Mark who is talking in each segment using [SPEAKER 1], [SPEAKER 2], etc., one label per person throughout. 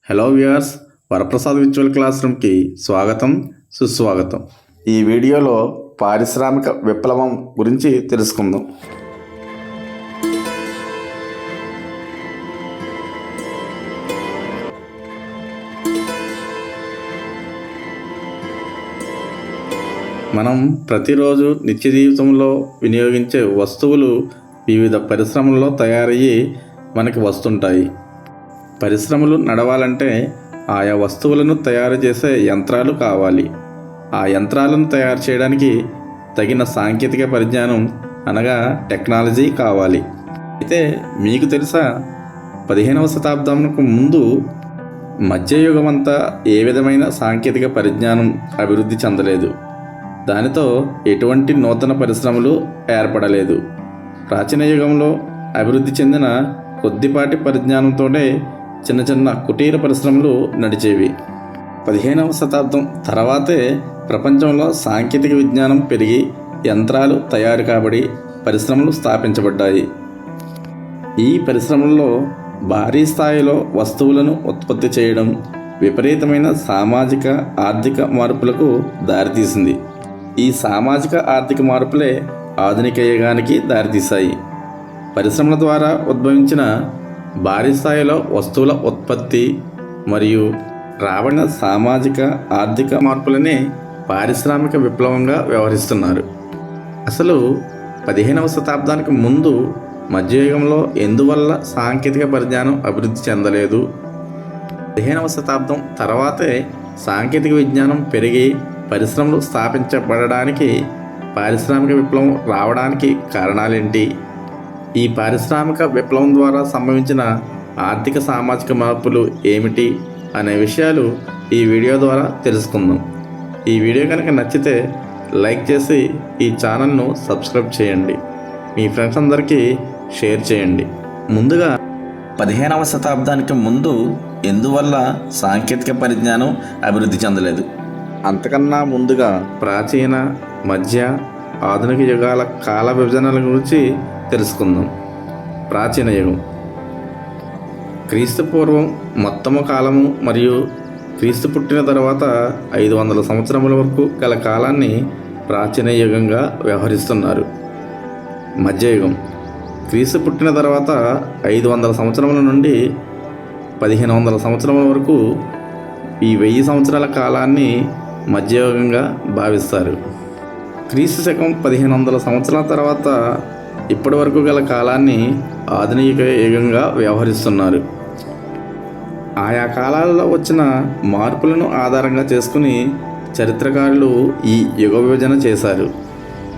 [SPEAKER 1] Hello viewers, Varaprasad virtual class రూమ్కి స్వాగతం, సుస్వాగతం. ఈ వీడియోలో పారిశ్రామిక విప్లవం గురించి తెలుసుకుందాం. మనం ప్రతిరోజు నిత్య జీవితంలో వినియోగించే వస్తువులు వివిధ పరిశ్రమల్లో తయారయ్యి మనకి వస్తుంటాయి. పరిశ్రమలు నడవాలంటే ఆయా వస్తువులను తయారు చేసే యంత్రాలు కావాలి. ఆ యంత్రాలను తయారు చేయడానికి తగిన సాంకేతిక పరిజ్ఞానం అనగా టెక్నాలజీ కావాలి. అయితే మీకు తెలుసా, 15వ శతాబ్దంకు ముందు మధ్యయుగం అంతా ఏ విధమైన సాంకేతిక పరిజ్ఞానం అభివృద్ధి చెందలేదు. దానితో ఎటువంటి నూతన పరిశ్రమలు ఏర్పడలేదు. ప్రాచీన యుగంలో అభివృద్ధి చెందిన కొద్దిపాటి పరిజ్ఞానంతోనే చిన్న చిన్న కుటీర పరిశ్రమలు నడిచేవి. 15వ శతాబ్దం తర్వాతే ప్రపంచంలో సాంకేతిక విజ్ఞానం పెరిగి యంత్రాలు తయారు కాబడి పరిశ్రమలు స్థాపించబడ్డాయి. ఈ పరిశ్రమల్లో భారీ స్థాయిలో వస్తువులను ఉత్పత్తి చేయడం విపరీతమైన సామాజిక ఆర్థిక మార్పులకు దారితీసింది. ఈ సామాజిక ఆర్థిక మార్పులే ఆధునిక యుగానికి దారితీశాయి. పరిశ్రమల ద్వారా ఉద్భవించిన భారీ స్థాయిలో వస్తువుల ఉత్పత్తి మరియు రాబడిన సామాజిక ఆర్థిక మార్పులనే పారిశ్రామిక విప్లవంగా వ్యవహరిస్తున్నారు. అసలు 15వ శతాబ్దానికి ముందు మధ్యయుగంలో ఎందువల్ల సాంకేతిక పరిజ్ఞానం అభివృద్ధి చెందలేదు? 15వ శతాబ్దం తర్వాతే సాంకేతిక విజ్ఞానం పెరిగి పరిశ్రమలు స్థాపించబడడానికి, పారిశ్రామిక విప్లవం రావడానికి కారణాలేంటి? ఈ పారిశ్రామిక విప్లవం ద్వారా సంభవించిన ఆర్థిక సామాజిక మార్పులు ఏమిటి అనే విషయాలు ఈ వీడియో ద్వారా తెలుసుకుందాం. ఈ వీడియో కనుక నచ్చితే లైక్ చేసి ఈ ఛానల్ను సబ్స్క్రైబ్ చేయండి. మీ ఫ్రెండ్స్ అందరికీ షేర్ చేయండి. ముందుగా 15వ శతాబ్దానికి ముందు ఎందువల్ల సాంకేతిక పరిజ్ఞానం అభివృద్ధి చెందలేదు? అంతకన్నా ముందుగా ప్రాచీన, మధ్య, ఆధునిక యుగాల కాల విభజనల గురించి తెలుసుకుందాం. ప్రాచీన యుగం క్రీస్తు పూర్వం మొత్తము కాలము మరియు క్రీస్తు పుట్టిన తర్వాత 500 సంవత్సరముల వరకు గల కాలాన్ని ప్రాచీన యుగంగా వ్యవహరిస్తున్నారు. మధ్యయుగం క్రీస్తు పుట్టిన తర్వాత 500 సంవత్సరముల నుండి 1500 సంవత్సరముల వరకు ఈ 1000 సంవత్సరాల కాలాన్ని మధ్యయుగంగా భావిస్తారు. క్రీస్తు శకం 1500 సంవత్సరాల తర్వాత ఇప్పటి వరకు గల కాలాన్ని ఆధునిక యుగంగా వ్యవహరిస్తున్నారు. ఆయా కాలాలలో వచ్చిన మార్పులను ఆధారంగా చేసుకుని చరిత్రకారులు ఈ యుగ విభజన చేశారు.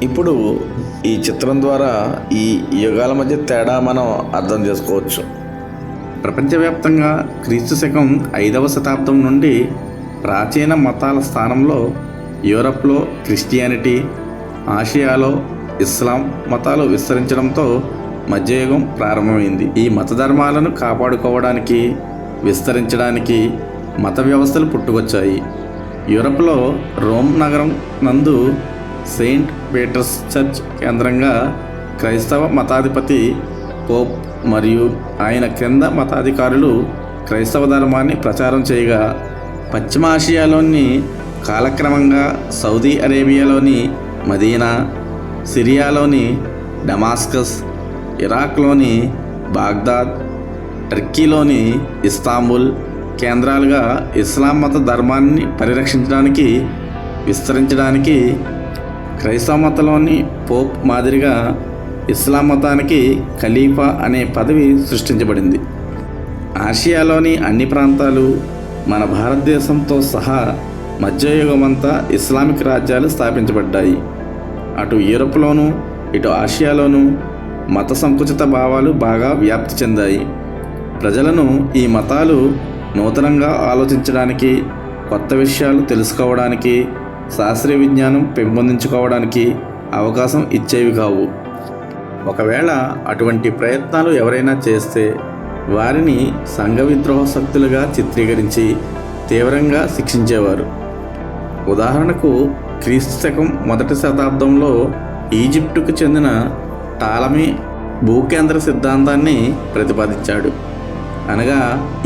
[SPEAKER 1] ఇప్పుడు ఈ చిత్రం ద్వారా ఈ యుగాల మధ్య తేడా మనం అర్థం చేసుకోవచ్చు. ప్రపంచవ్యాప్తంగా క్రీస్తు శకం 5వ శతాబ్దం నుండి ప్రాచీన మతాల స్థానంలో యూరప్లో క్రిస్టియానిటీ, ఆసియాలో ఇస్లాం మతాలు విస్తరించడంతో మధ్యయుగం ప్రారంభమైంది. ఈ మత ధర్మాలను కాపాడుకోవడానికి, విస్తరించడానికి మత వ్యవస్థలు పుట్టుకొచ్చాయి. యూరప్లో రోమ్ నగరం నందు సెయింట్ పీటర్స్ చర్చ్ కేంద్రంగా క్రైస్తవ మతాధిపతి పోప్ మరియు ఆయన క్రింద మతాధికారులు క్రైస్తవ ధర్మాన్ని ప్రచారం చేయగా, పశ్చిమాసియాలోని కాలక్రమంగా సౌదీ అరేబియాలోని మదీనా, సిరియాలోని డమాస్కస్, ఇరాక్లోని బాగ్దాద్, టర్కీలోని ఇస్తాంబుల్ కేంద్రాలుగా ఇస్లాం మత ధర్మాన్ని పరిరక్షించడానికి, విస్తరించడానికి క్రైస్తవ మతంలోని పోప్ మాదిరిగా ఇస్లాం మతానికి ఖలీఫా అనే పదవి సృష్టించబడింది. ఆసియాలోని అన్ని ప్రాంతాలు, మన భారతదేశంతో సహా మధ్యయుగమంతా ఇస్లామిక్ రాజ్యాలు స్థాపించబడ్డాయి. అటు యూరప్లోనూ ఇటు ఆసియాలోనూ మత సంకుచిత భావాలు బాగా వ్యాప్తి చెందాయి. ప్రజలను ఈ మతాలు నూతనంగా ఆలోచించడానికి, కొత్త విషయాలు తెలుసుకోవడానికి, శాస్త్రీయ విజ్ఞానం పెంపొందించుకోవడానికి అవకాశం ఇచ్చేవి కావు. ఒకవేళ అటువంటి ప్రయత్నాలు ఎవరైనా చేస్తే వారిని సంఘ విద్రోహ శక్తులుగా చిత్రీకరించి తీవ్రంగా శిక్షించేవారు. ఉదాహరణకు క్రీస్తు శకం 1వ శతాబ్దంలో ఈజిప్టుకు చెందిన టాలమీ భూకేంద్ర సిద్ధాంతాన్ని ప్రతిపాదించాడు. అనగా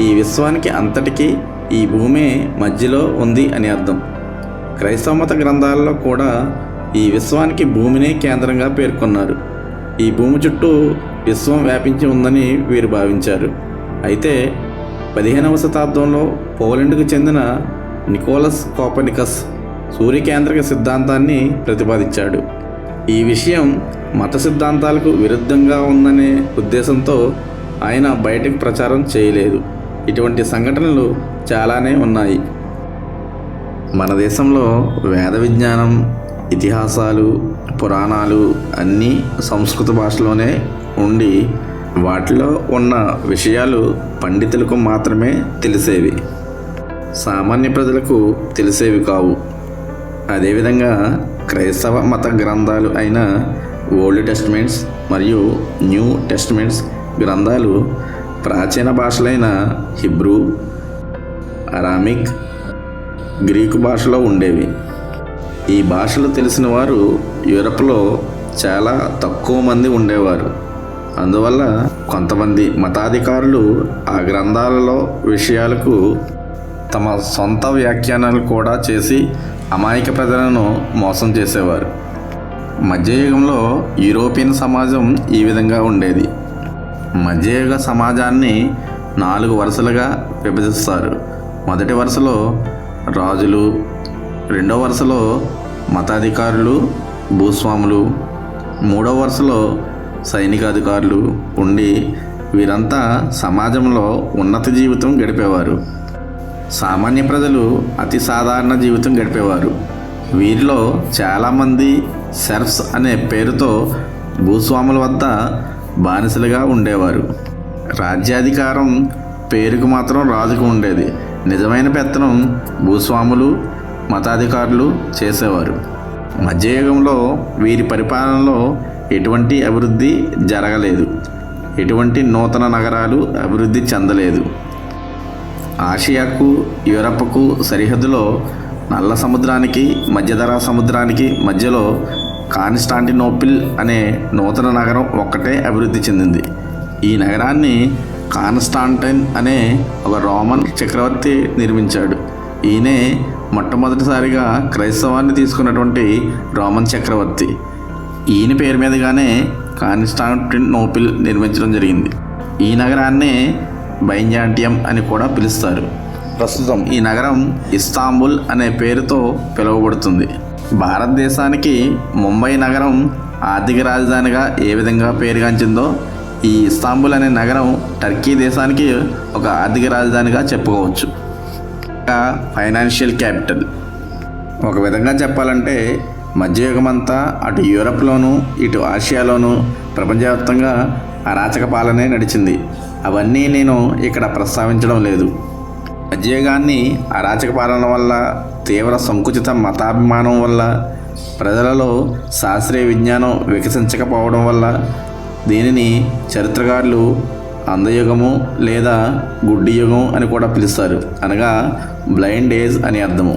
[SPEAKER 1] ఈ విశ్వానికి అంతటికీ ఈ భూమే మధ్యలో ఉంది అని అర్థం. క్రైస్తవ మత గ్రంథాలలో కూడా ఈ విశ్వానికి భూమినే కేంద్రంగా పేర్కొన్నారు. ఈ భూమి చుట్టూ విశ్వం వ్యాపించి ఉందని వీరు భావించారు. అయితే 15వ శతాబ్దంలో పోలాండ్కు చెందిన నికోలస్ కోపర్నికస్ సూర్యకేంద్రక సిద్ధాంతాన్ని ప్రతిపాదించాడు. ఈ విషయం మత సిద్ధాంతాలకు విరుద్ధంగా ఉందనే ఉద్దేశంతో ఆయన బయటకు ప్రచారం చేయలేదు. ఇటువంటి సంఘటనలు చాలానే ఉన్నాయి. మన దేశంలో వేద విజ్ఞానం, ఇతిహాసాలు, పురాణాలు అన్నీ సంస్కృత భాషలోనే ఉండి వాటిలో ఉన్న విషయాలు పండితులకు మాత్రమే తెలిసేవి, సామాన్య ప్రజలకు తెలిసేవి కావు. అదేవిధంగా క్రైస్తవ మత గ్రంథాలు అయిన ఓల్డ్ టెస్టమెంట్స్ మరియు న్యూ టెస్టమెంట్స్ గ్రంథాలు ప్రాచీన భాషలైన హిబ్రూ, అరామిక్, గ్రీకు భాషలో ఉండేవి. ఈ భాషలు తెలిసిన వారు యూరప్లో చాలా తక్కువ మంది ఉండేవారు. అందువల్ల కొంతమంది మతాధికారులు ఆ గ్రంథాలలో విషయాలకు తమ సొంత వ్యాఖ్యానాలు కూడా చేసి అమాయక ప్రజలను మోసం చేసేవారు. మధ్యయుగంలో యూరోపియన్ సమాజం ఈ విధంగా ఉండేది. మధ్యయుగ సమాజాన్ని 4 వరుసలుగా విభజిస్తారు. మొదటి వరుసలో రాజులు, రెండవ వరుసలో మతాధికారులు, భూస్వాములు, మూడవ వరుసలో సైనికాధికారులు ఉండి వీరంతా సమాజంలో ఉన్నత జీవితం గడిపేవారు. సామాన్య ప్రజలు అతి సాధారణ జీవితం గడిపేవారు. వీరిలో చాలామంది సెర్ఫ్స్ అనే పేరుతో భూస్వాముల వద్ద బానిసలుగా ఉండేవారు. రాజ్యాధికారం పేరుకు మాత్రం రాజుకు ఉండేది. నిజమైన పెత్తనం భూస్వాములు, మతాధికారులు చేసేవారు. మధ్యయుగంలో వీరి పరిపాలనలో ఎటువంటి అభివృద్ధి జరగలేదు. ఎటువంటి నూతన నగరాలు అభివృద్ధి చెందలేదు. ఆసియాకు, యూరప్కు సరిహద్దులో నల్ల సముద్రానికి, మధ్యధరా సముద్రానికి మధ్యలో కాన్స్టాంటినోపిల్ అనే నూతన నగరం ఒక్కటే అభివృద్ధి చెందింది. ఈ నగరాన్ని కాన్స్టాంటైన్ అనే ఒక రోమన్ చక్రవర్తి నిర్మించాడు. ఈయనే మొట్టమొదటిసారిగా క్రైస్తవాన్ని తీసుకున్నటువంటి రోమన్ చక్రవర్తి. ఈయన పేరు మీదుగానే కాన్స్టాంటినోపిల్ నిర్మించడం జరిగింది. ఈ నగరాన్నే బైజాంటియం అని కూడా పిలుస్తారు. ప్రస్తుతం ఈ నగరం ఇస్తాంబుల్ అనే పేరుతో పిలువబడుతుంది. భారతదేశానికి ముంబై నగరం ఆర్థిక రాజధానిగా ఏ విధంగా పేరుగాంచిందో ఈ ఇస్తాంబుల్ అనే నగరం టర్కీ దేశానికి ఒక ఆర్థిక రాజధానిగా చెప్పుకోవచ్చు. Financial capital. ఒక విధంగా చెప్పాలంటే మధ్యయుగమంతా అటు యూరప్లోనూ ఇటు ఆసియాలోనూ ప్రపంచవ్యాప్తంగా అరాచక పాలనే నడిచింది. అవన్నీ నేను ఇక్కడ ప్రస్తావించడం లేదు. మధ్యయుగాన్ని అరాచక పాలన వల్ల, తీవ్ర సంకుచిత మతాభిమానం వల్ల, ప్రజలలో శాస్త్రీయ విజ్ఞానం వికసించకపోవడం వల్ల దీనిని చరిత్రకారులు అంధయుగము లేదా గుడ్డి యుగం అని కూడా పిలుస్తారు. అనగా బ్లైండ్ ఏజ్ అని అర్థము.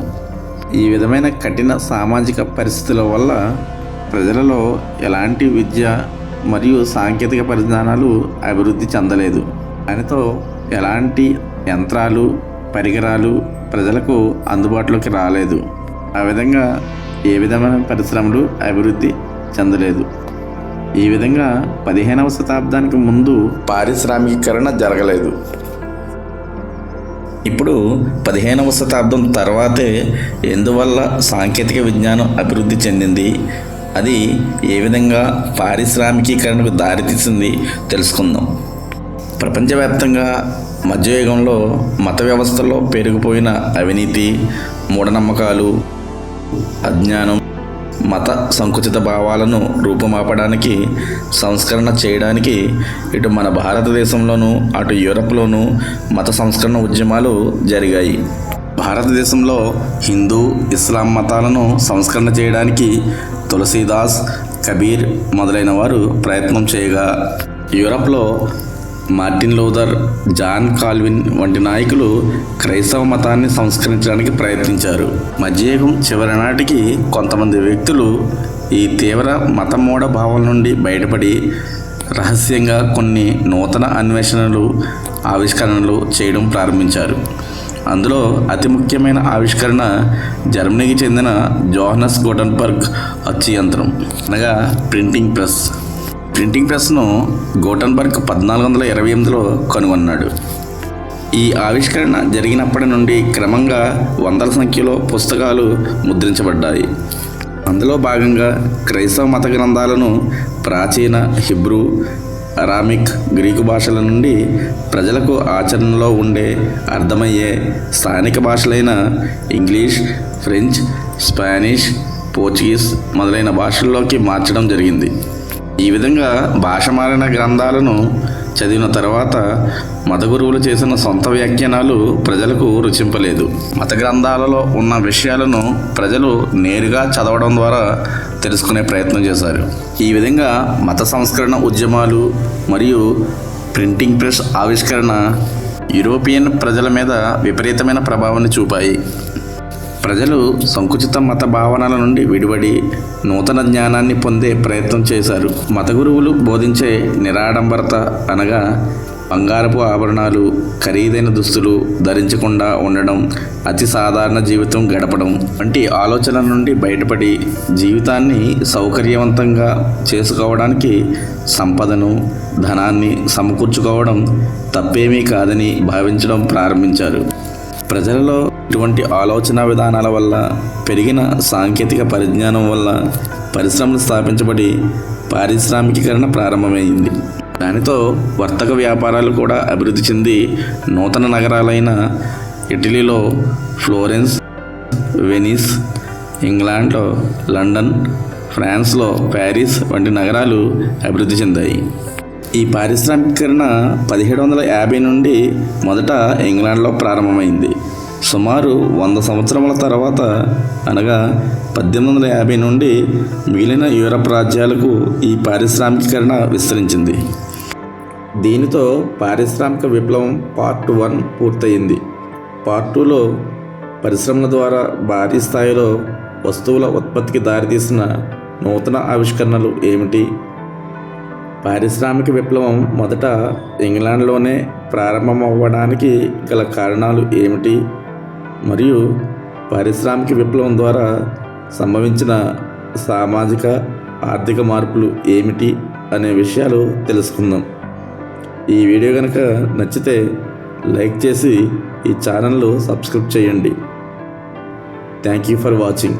[SPEAKER 1] ఈ విధమైన కఠిన సామాజిక పరిస్థితుల వల్ల ప్రజలలో ఎలాంటి విద్య మరియు సాంకేతిక పరిజ్ఞానాలు అభివృద్ధి చెందలేదు. దానితో ఎలాంటి యంత్రాలు, పరికరాలు ప్రజలకు అందుబాటులోకి రాలేదు. ఆ విధంగా ఏ విధమైన పరిశ్రమలు అభివృద్ధి చెందలేదు. ఈ విధంగా 15వ శతాబ్దానికి ముందు పారిశ్రామికీకరణ జరగలేదు. ఇప్పుడు 15వ శతాబ్దం తర్వాతే ఎందువల్ల సాంకేతిక విజ్ఞానం అభివృద్ధి చెందింది, అది ఏ విధంగా పారిశ్రామికీకరణకు దారితీసింది తెలుసుకుందాం. ప్రపంచవ్యాప్తంగా మధ్యయుగంలో మత వ్యవస్థలో పెరిగిపోయిన అవినీతి, మూఢనమ్మకాలు, అజ్ఞానం మత సంకుచిత భావాలను రూపుమాపడానికి, సంస్కరణ చేయడానికి ఇటు మన భారతదేశంలోనూ అటు యూరప్లోనూ మత సంస్కరణ ఉద్యమాలు జరిగాయి. భారతదేశంలో హిందూ, ఇస్లాం మతాలను సంస్కరణ చేయడానికి తులసీదాస్, కబీర్ మొదలైన వారు ప్రయత్నం చేయగా, యూరప్లో మార్టిన్ లూథర్, జాన్ కాల్విన్ వంటి నాయకులు క్రైస్తవ మతాన్ని సంస్కరించడానికి ప్రయత్నించారు. మధ్యయుగం చివరి నాటికి కొంతమంది వ్యక్తులు ఈ తీవ్ర మత మూఢ భావం నుండి బయటపడి రహస్యంగా కొన్ని నూతన అన్వేషణలు, ఆవిష్కరణలు చేయడం ప్రారంభించారు. అందులో అతి ముఖ్యమైన ఆవిష్కరణ జర్మనీకి చెందిన జోహన్నస్ గుటెన్బర్గ్ అచ్చు యంత్రం, అనగా ప్రింటింగ్ ప్రెస్. ప్రింటింగ్ ప్రెస్ను గుటెన్బర్గ్ 1428లో కనుగొన్నాడు. ఈ ఆవిష్కరణ జరిగినప్పటి నుండి క్రమంగా వందల సంఖ్యలో పుస్తకాలు ముద్రించబడ్డాయి. అందులో భాగంగా క్రైస్తవ మత గ్రంథాలను ప్రాచీన హిబ్రూ, అరామిక్, గ్రీకు భాషల నుండి ప్రజలకు ఆచరణలో ఉండే, అర్థమయ్యే స్థానిక భాషలైన ఇంగ్లీష్, ఫ్రెంచ్, స్పానిష్, పోర్చుగీస్ మొదలైన భాషల్లోకి మార్చడం జరిగింది. ఈ విధంగా భాష మారిన గ్రంథాలను చదివిన తర్వాత మత గురువులు చేసిన సొంత వ్యాఖ్యానాలు ప్రజలకు రుచింపలేదు. మత గ్రంథాలలో ఉన్న విషయాలను ప్రజలు నేరుగా చదవడం ద్వారా తెలుసుకునే ప్రయత్నం చేశారు. ఈ విధంగా మత సంస్కరణ ఉద్యమాలు మరియు ప్రింటింగ్ ప్రెస్ ఆవిష్కరణ యూరోపియన్ ప్రజల మీద విపరీతమైన ప్రభావాన్ని చూపాయి. ప్రజలు సంకుచిత మత భావనల నుండి విడిపడి నూతన జ్ఞానాన్ని పొందే ప్రయత్నం చేశారు. మత గురువులు బోధించే నిరాడంబరత, అనగా బంగారపు ఆభరణాలు, ఖరీదైన దుస్తులు ధరించకుండా ఉండడం, అతి సాధారణ జీవితం గడపడం వంటి ఆలోచనల నుండి బయటపడి జీవితాన్ని సౌకర్యవంతంగా చేసుకోవడానికి సంపదను, ధనాన్ని సమకూర్చుకోవడం తప్పేమీ కాదని భావించడం ప్రారంభించారు. ప్రజలలో ఇటువంటి ఆలోచన విధానాల వల్ల, పెరిగిన సాంకేతిక పరిజ్ఞానం వల్ల పరిశ్రమలు స్థాపించబడి పారిశ్రామికీకరణ ప్రారంభమైంది. దానితో వర్తక వ్యాపారాలు కూడా అభివృద్ధి చెంది నూతన నగరాలైన ఇటలీలో ఫ్లోరెన్స్, వెనిస్, ఇంగ్లాండ్లో లండన్, ఫ్రాన్స్లో ప్యారిస్ వంటి నగరాలు అభివృద్ధి చెందాయి. ఈ పారిశ్రామికీకరణ 1750 నుండి మొదట ఇంగ్లాండ్లో ప్రారంభమైంది. సుమారు 100 సంవత్సరముల తర్వాత, అనగా 1850 నుండి మిగిలిన యూరప్ రాజ్యాలకు ఈ పారిశ్రామికీకరణ విస్తరించింది. దీనితో పారిశ్రామిక విప్లవం పార్ట్ 1 పూర్తయింది. పార్ట్ 2లో పరిశ్రమల ద్వారా భారీ స్థాయిలో వస్తువుల ఉత్పత్తికి దారితీసిన నూతన ఆవిష్కరణలు ఏమిటి, పారిశ్రామిక విప్లవం మొదట ఇంగ్లాండ్లోనే ప్రారంభమవ్వడానికి గల కారణాలు ఏమిటి, మరియు పారిశ్రామిక విప్లవం ద్వారా సంభవించిన సామాజిక, ఆర్థిక మార్పులు ఏమిటి అనే విషయాలు తెలుసుకుందాం. ఈ వీడియో కనుక నచ్చితే లైక్ చేసి ఈ ఛానల్ను సబ్స్క్రైబ్ చేయండి. Thank you for watching.